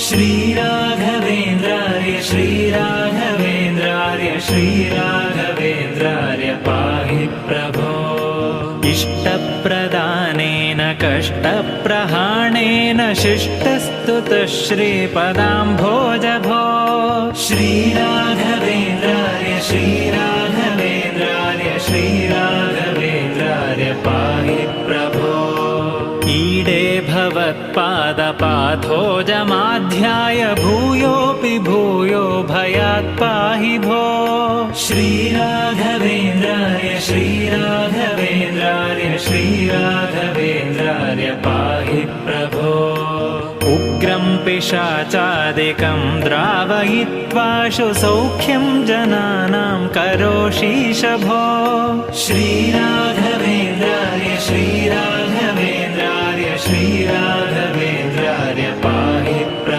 श्रीराघवेन्द्रार्य श्रीराघवेन्द्रार्य श्रीराघवेन्द्रार्य पाहि प्रभो। इष्टप्रदानेन कष्टप्रहाणेन शिष्टस्तुतः श्रीपदाम्भोजभो। श्रीराघवेन्द्रार्य श्रीराघवेन्द्रार्य श्रीराघवेन्द्रार्य पाहि प्रभो। ईडे भवत्पादपाथोजमाध्याय भूयोऽपि भूयो भयात् पाहि भो। श्रीराघवेन्द्रार्य श्रीराघवेन्द्रार्य श्रीराघवेन्द्रार्य पाहि प्रभो। उग्रं पिशाचादिकं द्रावयित्वाशु सौख्यं जनानां करोषीश भो। श्रीराघवेन्द्रार्य श्रीराघवेन्द्रार्य श्रीराघवेन्द्रार्य